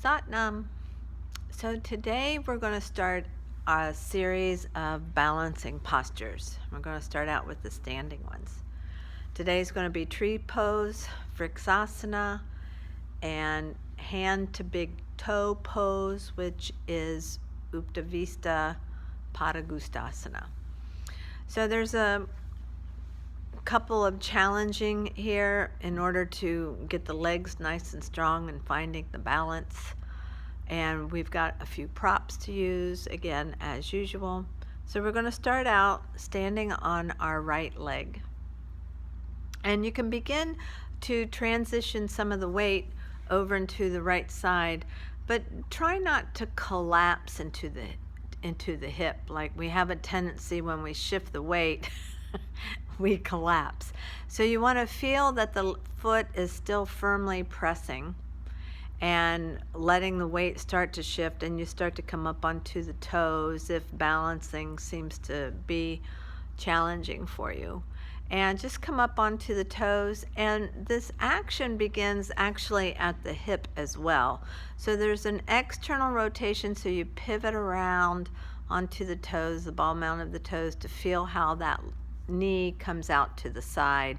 Satnam. So today we're going to start a series of balancing postures. We're going to start out with the standing ones. Today's going to be tree pose, Vrksana, and hand to big toe pose, which is Uhitta Padagusthasana. So there's a couple of challenging here in order to get the legs nice and strong and finding the balance. And we've got a few props to use, again, as usual. So we're going to start out standing on our right leg. And you can begin to transition some of the weight over into the right side, but try not to collapse into the hip. Like we have a tendency when we shift the weight, we collapse. So you want to feel that the foot is still firmly pressing and letting the weight start to shift, and you start to come up onto the toes if balancing seems to be challenging for you. And just come up onto the toes, and this action begins actually at the hip as well. So there's an external rotation, so you pivot around onto the toes, the ball mount of the toes, to feel how that knee comes out to the side.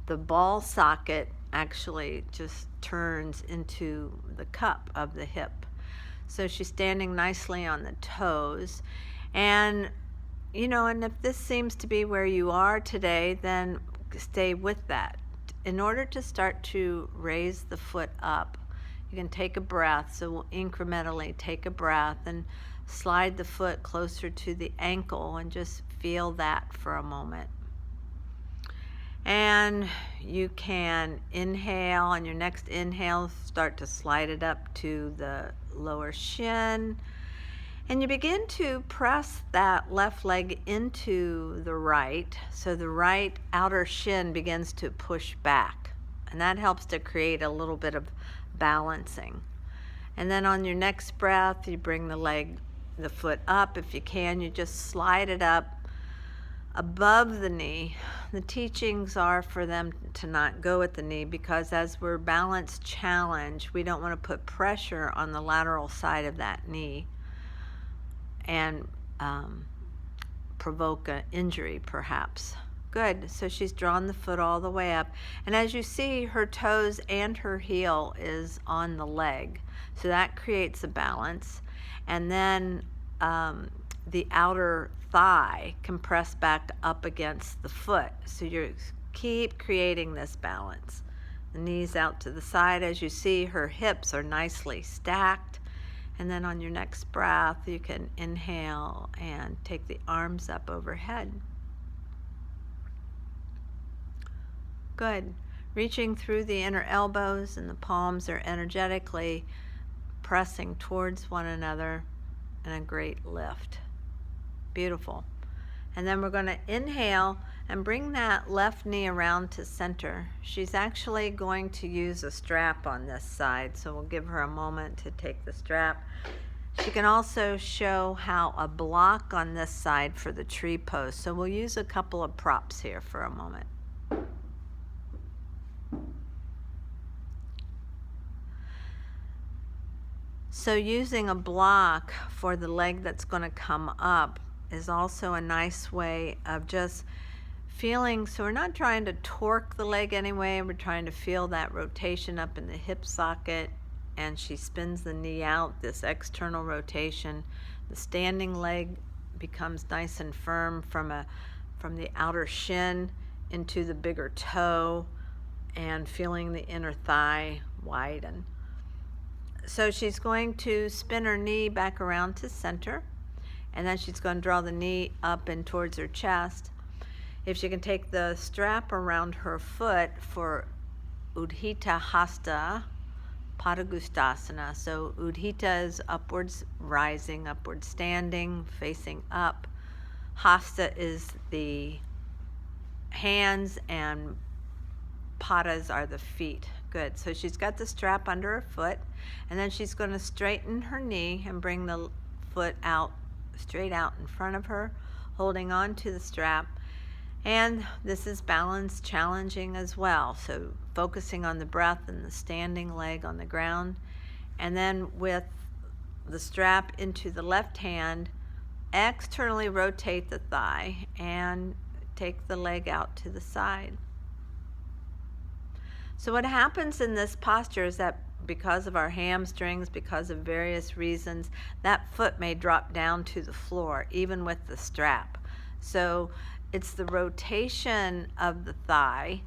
The ball socket actually just turns into the cup of the hip. So she's standing nicely on the toes. And and if this seems to be where you are today, then stay with that. In order to start to raise the foot up, you can take a breath. So we'll incrementally take a breath and slide the foot closer to the ankle and just feel that for a moment. And you can inhale, on your next inhale, start to slide it up to the lower shin. And you begin to press that left leg into the right, so the right outer shin begins to push back. And that helps to create a little bit of balancing. And then on your next breath, you bring the foot up. If you can, you just slide it up above the knee. The teachings are for them to not go at the knee, because as we're balance challenged, we don't want to put pressure on the lateral side of that knee and provoke an injury perhaps. Good. So she's drawn the foot all the way up, and as you see, her toes and her heel is on the leg, so that creates a balance. And then the outer thigh can press back up against the foot, so you keep creating this balance. The knees out to the side. As you see, her hips are nicely stacked. And then on your next breath, you can inhale and take the arms up overhead. Good. Reaching through the inner elbows, and the palms are energetically pressing towards one another in a great lift. Beautiful. And then we're going to inhale and bring that left knee around to center. She's actually going to use a strap on this side, so we'll give her a moment to take the strap. She can also show how a block on this side for the tree pose. So we'll use a couple of props here for a moment. So using a block for the leg that's going to come up is also a nice way of just feeling. So we're not trying to torque the leg anyway, we're trying to feel that rotation up in the hip socket, and she spins the knee out, this external rotation. The standing leg becomes nice and firm from the outer shin into the bigger toe, and feeling the inner thigh widen. So she's going to spin her knee back around to center, and then she's going to draw the knee up and towards her chest. If she can take the strap around her foot for Uhitta, Hasta, Padagusthasana. So Uhitta is upwards rising, upward standing, facing up. Hasta is the hands, and padas are the feet. Good. So she's got the strap under her foot, and then she's going to straighten her knee and bring the foot out, straight out in front of her, holding on to the strap. And this is balance challenging as well. So focusing on the breath and the standing leg on the ground, And then with the strap into the left hand, externally rotate the thigh and take the leg out to the side. So what happens in this posture is that because of our hamstrings, because of various reasons, that foot may drop down to the floor, even with the strap. So it's the rotation of the thigh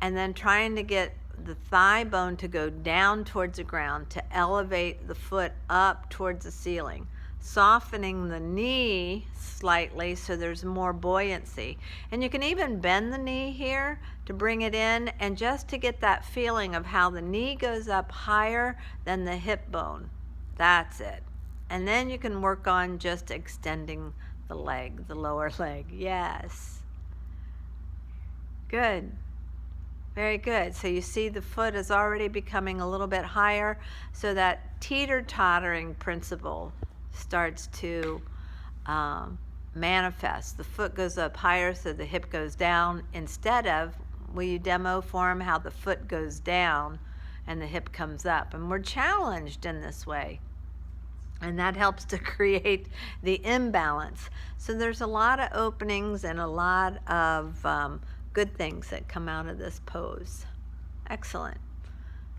and then trying to get the thigh bone to go down towards the ground to elevate the foot up towards the ceiling, softening the knee slightly so there's more buoyancy. And you can even bend the knee here to bring it in, and just to get that feeling of how the knee goes up higher than the hip bone. That's it. And then you can work on just extending the leg, the lower leg. Yes. Good. Very good. So you see the foot is already becoming a little bit higher, so that teeter-tottering principle starts to manifest. The foot goes up higher so the hip goes down, instead of, will you demo for them how the foot goes down and the hip comes up? And we're challenged in this way. And that helps to create the imbalance. So there's a lot of openings and a lot of good things that come out of this pose. Excellent.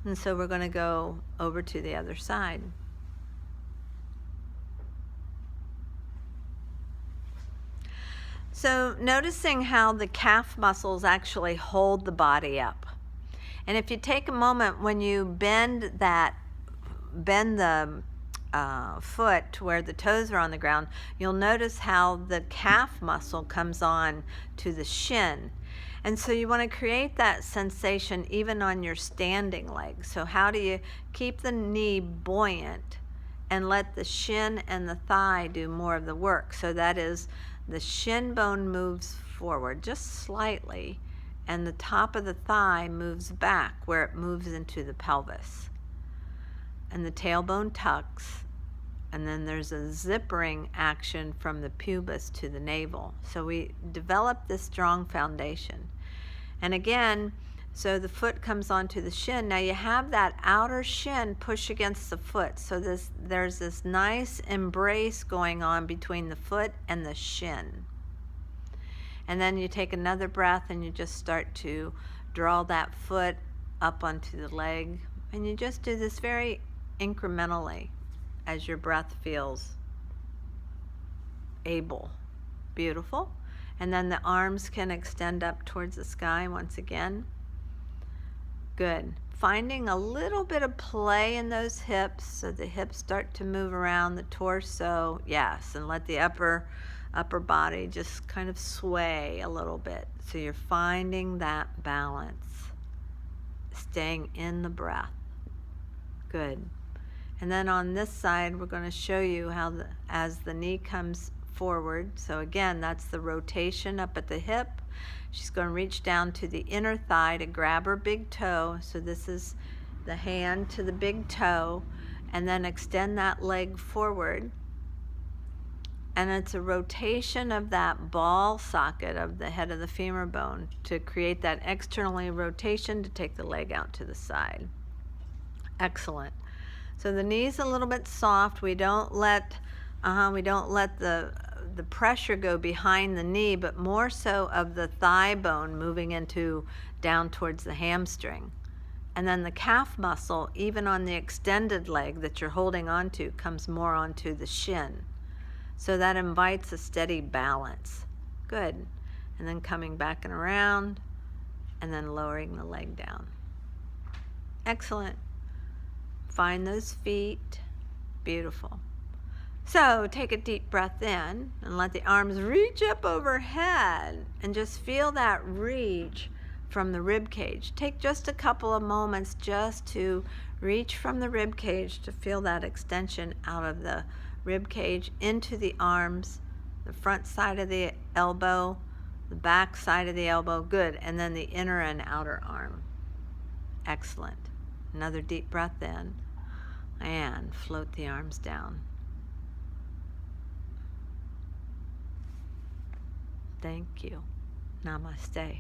And so we're going to go over to the other side. So noticing how the calf muscles actually hold the body up. And if you take a moment when you bend the foot to where the toes are on the ground, you'll notice how the calf muscle comes on to the shin. And so you want to create that sensation even on your standing leg. So how do you keep the knee buoyant and let the shin and the thigh do more of the work? So that is, the shin bone moves forward just slightly, and the top of the thigh moves back where it moves into the pelvis. And the tailbone tucks, and then there's a zippering action from the pubis to the navel. So we develop this strong foundation. And again, so the foot comes onto the shin. Now you have that outer shin push against the foot. So there's this nice embrace going on between the foot and the shin. And then you take another breath and you just start to draw that foot up onto the leg. And you just do this very incrementally as your breath feels able. Beautiful. And then the arms can extend up towards the sky once again. Good. Finding a little bit of play in those hips, so the hips start to move around the torso. Yes, and let the upper body just kind of sway a little bit. So you're finding that balance, staying in the breath. Good. And then on this side, we're going to show you how as the knee comes forward. So again, that's the rotation up at the hip. She's going to reach down to the inner thigh to grab her big toe. So this is the hand to the big toe, and then extend that leg forward. And it's a rotation of that ball socket of the head of the femur bone to create that externally rotation to take the leg out to the side. Excellent. So the knee's a little bit soft. We don't let the pressure go behind the knee, but more so of the thigh bone moving into down towards the hamstring. And then the calf muscle, even on the extended leg that you're holding onto, comes more onto the shin. So that invites a steady balance. Good. And then coming back and around, and then lowering the leg down. Excellent. Find those feet. Beautiful. So take a deep breath in and let the arms reach up overhead, and just feel that reach from the rib cage. Take just a couple of moments just to reach from the rib cage to feel that extension out of the rib cage into the arms, the front side of the elbow, the back side of the elbow. Good. And then the inner and outer arm. Excellent. Another deep breath in, and float the arms down. Thank you. Namaste.